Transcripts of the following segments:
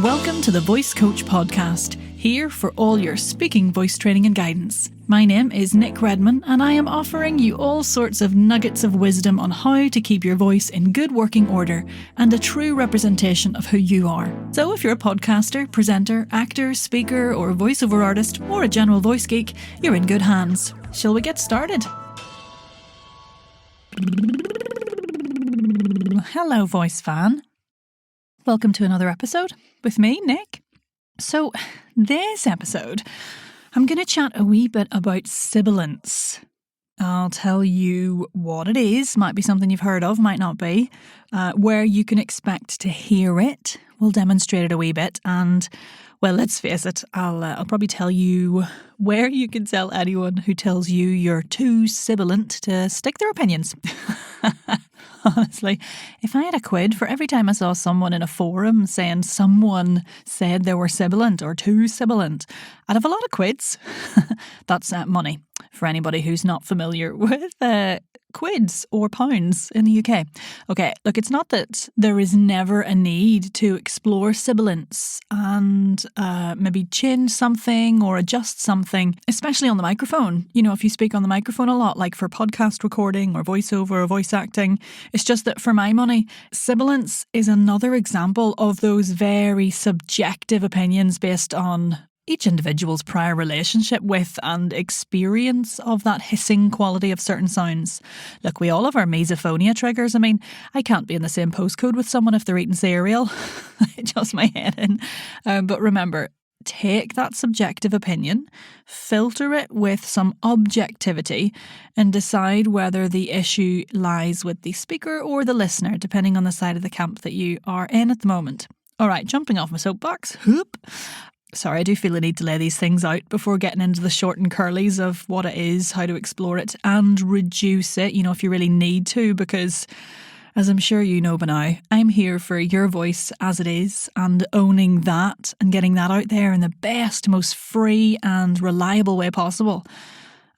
Welcome to the Voice Coach Podcast, here for all your speaking voice training and guidance. My name is Nic Redman, and I am offering you all sorts of nuggets of wisdom on how to keep your voice in good working order and a true representation of who you are. So if you're a podcaster, presenter, actor, speaker, or voiceover artist, or a general voice geek, you're in good hands. Shall we get started? Hello, voice fan. Welcome to another episode with me, Nic. So, this episode, I'm going to chat a wee bit about sibilance. I'll tell you what it is, might be something you've heard of, might not be, where you can expect to hear it. We'll demonstrate it a wee bit, and, well, let's face it, I'll probably tell you where you can tell anyone who tells you you're too sibilant to stick their opinions. Honestly, if I had a quid for every time I saw someone in a forum saying someone said they were sibilant or too sibilant, I'd have a lot of quids. That's money for anybody who's not familiar with quids or pounds in the UK. Okay, look, it's not that there is never a need to explore sibilance and maybe change something or adjust something, especially on the microphone. You know, if you speak on the microphone a lot, like for podcast recording or voiceover or voice acting, it's just that for my money, sibilance is another example of those very subjective opinions based on each individual's prior relationship with and experience of that hissing quality of certain sounds. Look, we all have our misophonia triggers. I mean, I can't be in the same postcode with someone if they're eating cereal. It does my head in. But remember, take that subjective opinion, filter it with some objectivity, and decide whether the issue lies with the speaker or the listener, depending on the side of the camp that you are in at the moment. All right, jumping off my soapbox. Whoop. Sorry, I do feel the need to lay these things out before getting into the short and curlies of what it is, how to explore it, and reduce it, you know, if you really need to, because, as I'm sure you know by now, I'm here for your voice as it is, and owning that and getting that out there in the best, most free and reliable way possible.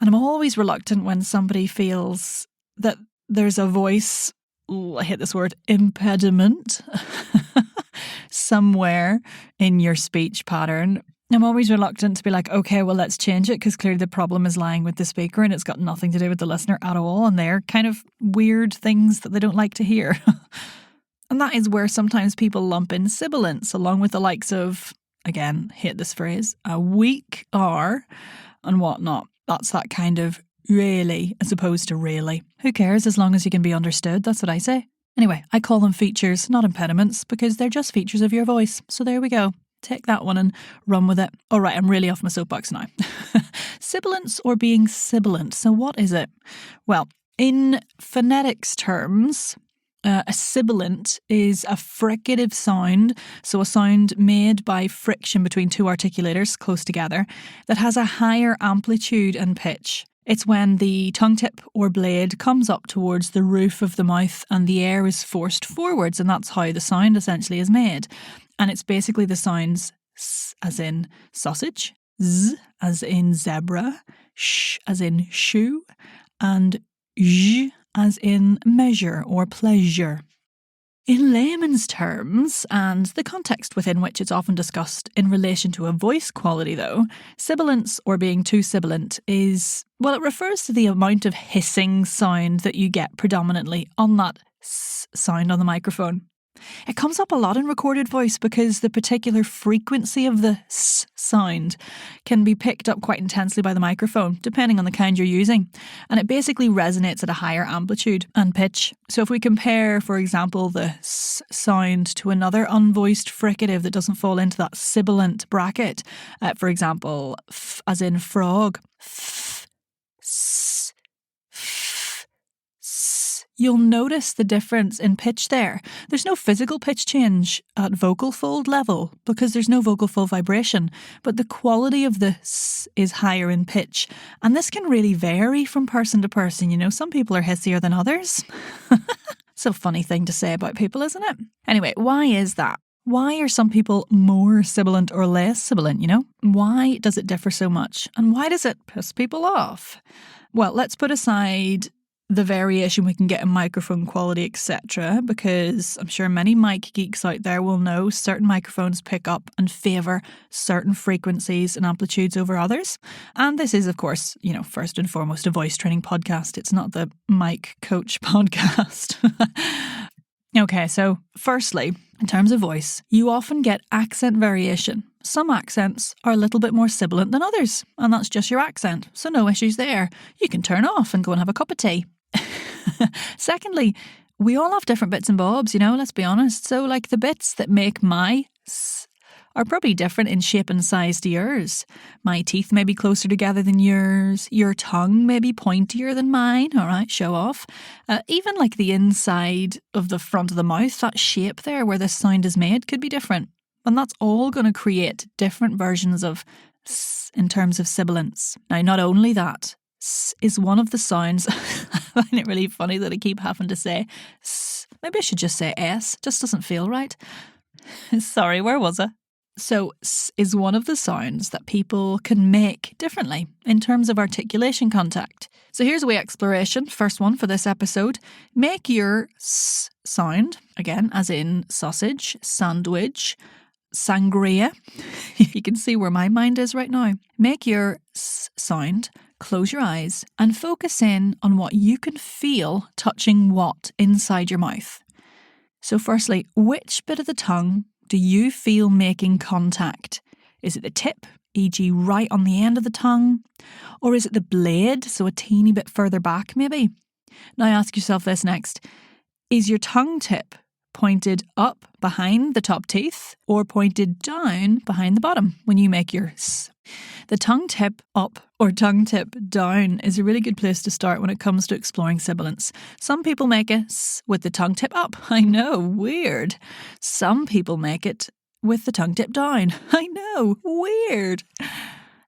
And I'm always reluctant when somebody feels that there's a voice, I hate this word, impediment, somewhere in your speech pattern. I'm always reluctant to be like, okay, well, let's change it, because clearly the problem is lying with the speaker and it's got nothing to do with the listener at all, and they're kind of weird things that they don't like to hear. And that is where sometimes people lump in sibilance along with the likes of, again, hate this phrase, a weak R and whatnot. That's that kind of really as opposed to really. Who cares as long as you can be understood? That's what I say. Anyway, I call them features, not impediments, because they're just features of your voice. So there we go. Take that one and run with it. All right, I'm really off my soapbox now. Sibilance or being sibilant. So what is it? Well, in phonetics terms, a sibilant is a fricative sound, so a sound made by friction between two articulators close together that has a higher amplitude and pitch. It's when the tongue tip or blade comes up towards the roof of the mouth and the air is forced forwards, and that's how the sound essentially is made. And it's basically the sounds S as in sausage, Z as in zebra, Sh as in shoe, and J as in measure or pleasure. In layman's terms, and the context within which it's often discussed in relation to a voice quality though, sibilance or being too sibilant is, well, it refers to the amount of hissing sound that you get predominantly on that S sound on the microphone. It comes up a lot in recorded voice because the particular frequency of the S sound can be picked up quite intensely by the microphone, depending on the kind you're using. And it basically resonates at a higher amplitude and pitch. So if we compare, for example, the S sound to another unvoiced fricative that doesn't fall into that sibilant bracket, for example, F as in frog, F, S, you'll notice the difference in pitch there. There's no physical pitch change at vocal fold level because there's no vocal fold vibration, but the quality of the S is higher in pitch. And this can really vary from person to person. You know, some people are hissier than others. It's a funny thing to say about people, isn't it? Anyway, why is that? Why are some people more sibilant or less sibilant, you know? Why does it differ so much? And why does it piss people off? Well, let's put aside the variation we can get in microphone quality, etc., because I'm sure many mic geeks out there will know certain microphones pick up and favour certain frequencies and amplitudes over others. And this is, of course, first and foremost a voice training podcast. It's not the mic coach podcast. Okay, so firstly, in terms of voice, you often get accent variation. Some accents are a little bit more sibilant than others, and that's just your accent, so no issues there. You can turn off and go and have a cup of tea. Secondly, we all have different bits and bobs, let's be honest. So like the bits that make my s are probably different in shape and size to yours. My teeth may be closer together than yours. Your tongue may be pointier than mine. All right, show off. Even like the inside of the front of the mouth, that shape there where this sound is made could be different. And that's all going to create different versions of s in terms of sibilance. Now, not only that, s is one of the sounds. I find it really funny that I keep having to say s. Maybe I should just say s. Just doesn't feel right. Sorry, where was I? So s is one of the sounds that people can make differently in terms of articulation contact. So here's a wee exploration. First one for this episode. Make your s sound, again, as in sausage, sandwich, sangria. You can see where my mind is right now. Make your s sound, close your eyes, and focus in on what you can feel touching what inside your mouth. So firstly, which bit of the tongue do you feel making contact? Is it the tip, e.g. right on the end of the tongue? Or is it the blade, so a teeny bit further back maybe? Now ask yourself this next. Is your tongue tip pointed up behind the top teeth or pointed down behind the bottom when you make your s? The tongue tip up or tongue tip down is a really good place to start when it comes to exploring sibilance. Some people make a s with the tongue tip up. I know, weird. Some people make it with the tongue tip down. I know, weird.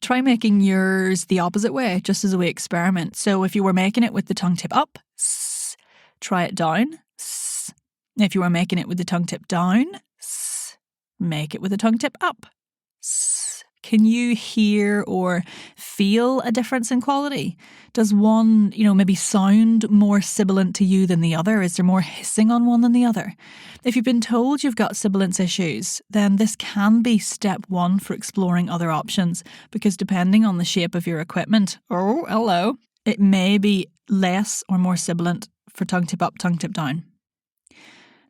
Try making yours the opposite way, just as a wee experiment. So if you were making it with the tongue tip up, s, try it down, s. If you were making it with the tongue tip down, s, make it with the tongue tip up, s. Can you hear or feel a difference in quality? Does one, maybe sound more sibilant to you than the other? Is there more hissing on one than the other? If you've been told you've got sibilance issues, then this can be step one for exploring other options, because depending on the shape of your equipment, oh, hello, it may be less or more sibilant for tongue tip up, tongue tip down.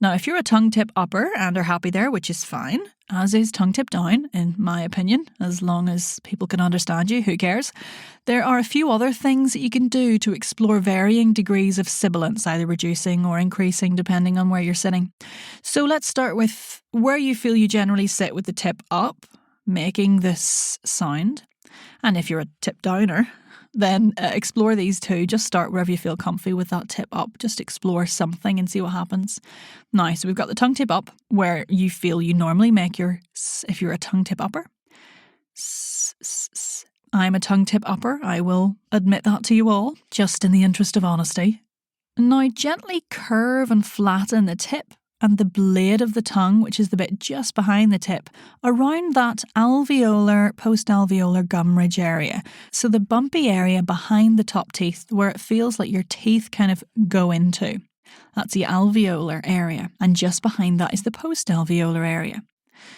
Now, if you're a tongue tip upper and are happy there, which is fine, as is tongue tip down, in my opinion, as long as people can understand you, who cares? There are a few other things that you can do to explore varying degrees of sibilance, either reducing or increasing depending on where you're sitting. So let's start with where you feel you generally sit with the tip up, making this sound. And if you're a tip downer, then explore these two. Just start wherever you feel comfy with that tip up. Just explore something and see what happens. Now, so we've got the tongue tip up, where you feel you normally make your s if you're a tongue tip upper. S, s, s. I'm a tongue tip upper. I will admit that to you all, just in the interest of honesty. Now, gently curve and flatten the tip and the blade of the tongue, which is the bit just behind the tip, around that alveolar, post-alveolar gum ridge area. So the bumpy area behind the top teeth where it feels like your teeth kind of go into. That's the alveolar area. And just behind that is the post-alveolar area.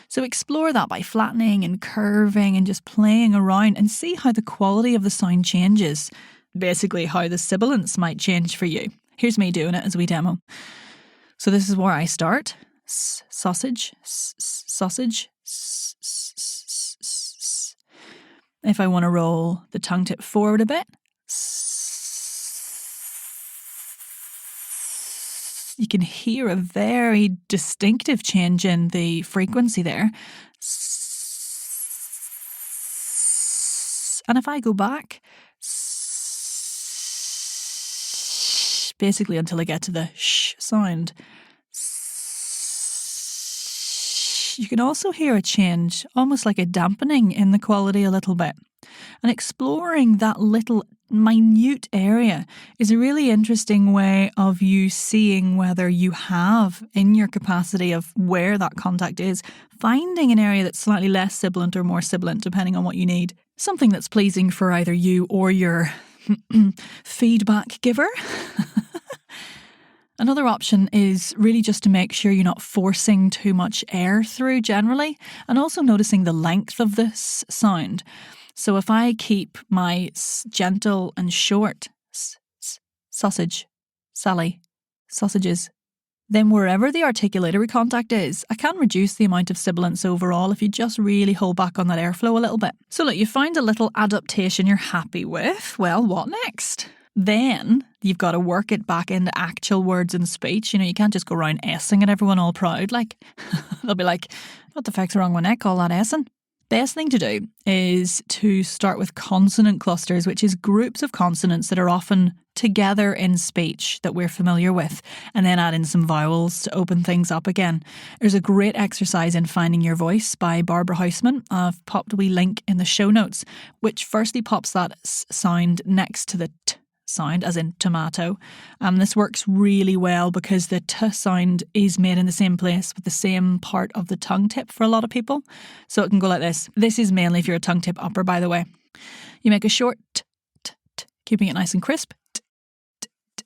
So explore that by flattening and curving and just playing around and see how the quality of the sound changes. Basically how the sibilance might change for you. Here's me doing it as we demo. So this is where I start. S, sausage, s, s, sausage. S, s, s, s, s. If I want to roll the tongue tip forward a bit, s, you can hear a very distinctive change in the frequency there. S, and if I go back, basically until I get to the sh sound. You can also hear a change, almost like a dampening in the quality a little bit. And exploring that little minute area is a really interesting way of you seeing whether you have in your capacity of where that contact is, finding an area that's slightly less sibilant or more sibilant depending on what you need. Something that's pleasing for either you or your feedback giver. Another option is really just to make sure you're not forcing too much air through generally, and also noticing the length of this sound. So if I keep my gentle and short sausage, Sally, sausages, then wherever the articulatory contact is, I can reduce the amount of sibilance overall if you just really hold back on that airflow a little bit. So look, you found a little adaptation you're happy with. Well, what next? Then you've got to work it back into actual words and speech. You know, you can't just go around S-ing at everyone all proud. Like, they'll be like, what the fuck's wrong with Nic? All that S-ing? Best thing to do is to start with consonant clusters, which is groups of consonants that are often together in speech that we're familiar with, and then add in some vowels to open things up again. There's a great exercise in Finding Your Voice by Barbara Houseman. I've popped a wee link in the show notes, which firstly pops that sound next to the t sound, as in tomato. This works really well because the t sound is made in the same place with the same part of the tongue tip for a lot of people. So it can go like this. This is mainly if you're a tongue tip upper, by the way. You make a short t, t, t, keeping it nice and crisp. T, t, t,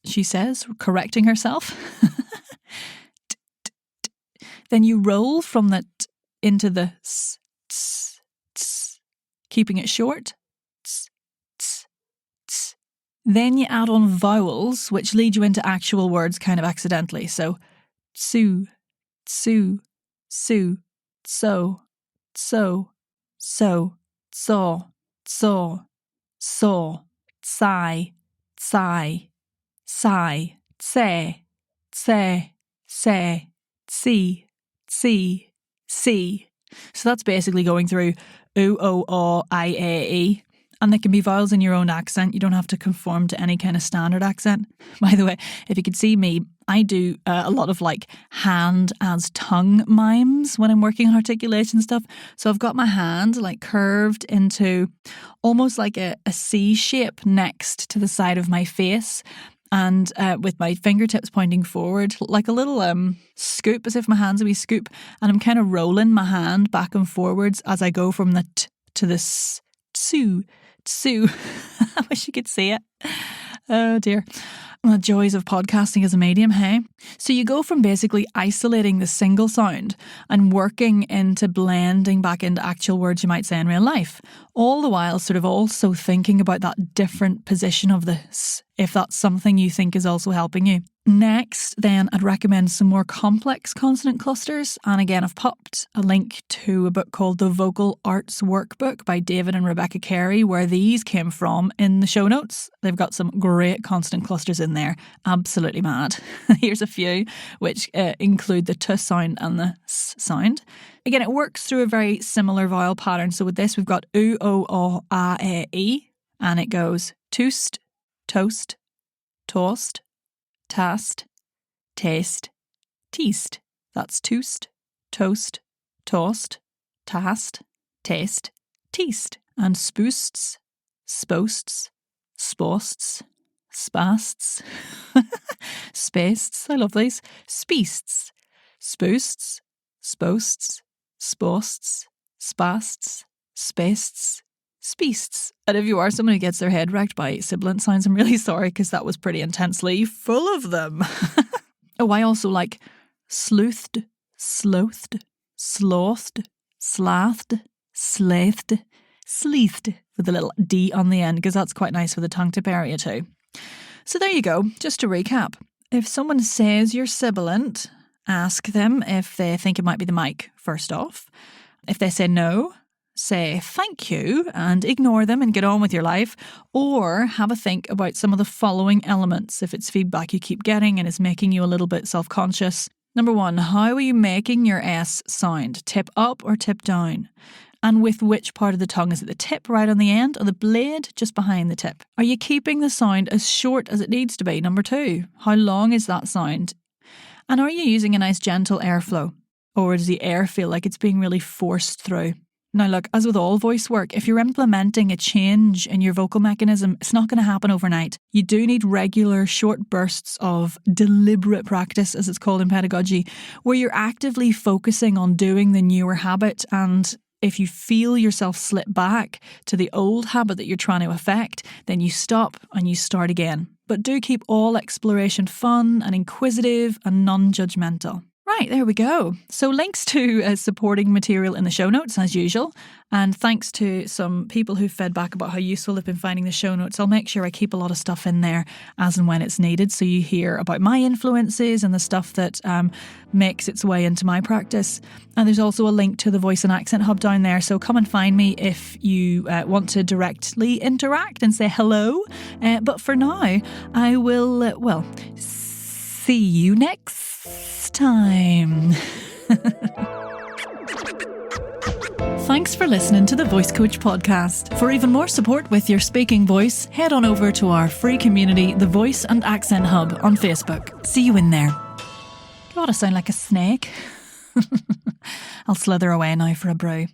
she says, correcting herself. T, t, t. Then you roll from the t into the s, ts, ts, keeping it short. Then you add on vowels, which lead you into actual words kind of accidentally. So, tsu, tsu, su, so, so, so, so, so, so, tsai, tsai, sai, tse, tse, se, tsi, tsi, si. So that's basically going through oo, o, o, I, a, e. And they can be vowels in your own accent. You don't have to conform to any kind of standard accent. By the way, if you could see me, I do a lot of like hand as tongue mimes when I'm working on articulation stuff. So I've got my hand like curved into almost like a C shape next to the side of my face. And with my fingertips pointing forward, like a little scoop, as if my hand's a wee scoop. And I'm kind of rolling my hand back and forwards as I go from the t to the s, tsu. Sue. I wish you could see it. Oh dear. The joys of podcasting as a medium, hey? So you go from basically isolating the single sound and working into blending back into actual words you might say in real life, all the while sort of also thinking about that different position of this, if that's something you think is also helping you. Next, then, I'd recommend some more complex consonant clusters. And again, I've popped a link to a book called The Vocal Arts Workbook by David and Rebecca Carey, where these came from in the show notes. They've got some great consonant clusters in there. Absolutely mad. Here's a few, which include the t sound and the s sound. Again, it works through a very similar vowel pattern. So with this, we've got oo, o, o, a, e, and it goes toost, toast, toast, tast, taste, teast. That's toost, toast, toast, tast, taste, teast. And spoosts, sposts, sposts, spasts, spaceds, I love these, speasts, spoosts, sposts, sposts, spasts, spaceds, speasts. And if you are someone who gets their head wrecked by sibilant sounds, I'm really sorry because that was pretty intensely full of them. Oh, I also like sleuthed, slothed, slothed, slathed, slathed, sleethed with a little D on the end because that's quite nice for the tongue tip area too. So there you go. Just to recap, if someone says you're sibilant, ask them if they think it might be the mic first off. If they say no, say thank you and ignore them and get on with your life, or have a think about some of the following elements if it's feedback you keep getting and is making you a little bit self-conscious. Number 1, how are you making your S sound? Tip up or tip down? And with which part of the tongue? Is it the tip right on the end or the blade just behind the tip? Are you keeping the sound as short as it needs to be? Number 2, how long is that sound? And are you using a nice gentle airflow? Or does the air feel like it's being really forced through? Now look, as with all voice work, if you're implementing a change in your vocal mechanism, it's not going to happen overnight. You do need regular short bursts of deliberate practice, as it's called in pedagogy, where you're actively focusing on doing the newer habit and if you feel yourself slip back to the old habit that you're trying to affect, then you stop and you start again. But do keep all exploration fun and inquisitive and non-judgmental. Right, there we go. So links to supporting material in the show notes as usual. And thanks to some people who fed back about how useful they've been finding the show notes. I'll make sure I keep a lot of stuff in there as and when it's needed. So you hear about my influences and the stuff that makes its way into my practice. And there's also a link to the Voice and Accent Hub down there. So come and find me if you want to directly interact and say hello. But for now, I will, see you next time. Thanks for listening to the Voice Coach podcast. For even more support with your speaking voice, head on over to our free community, the Voice and Accent Hub on Facebook. See you in there. God, I sound like a snake. I'll slither away now for a brew.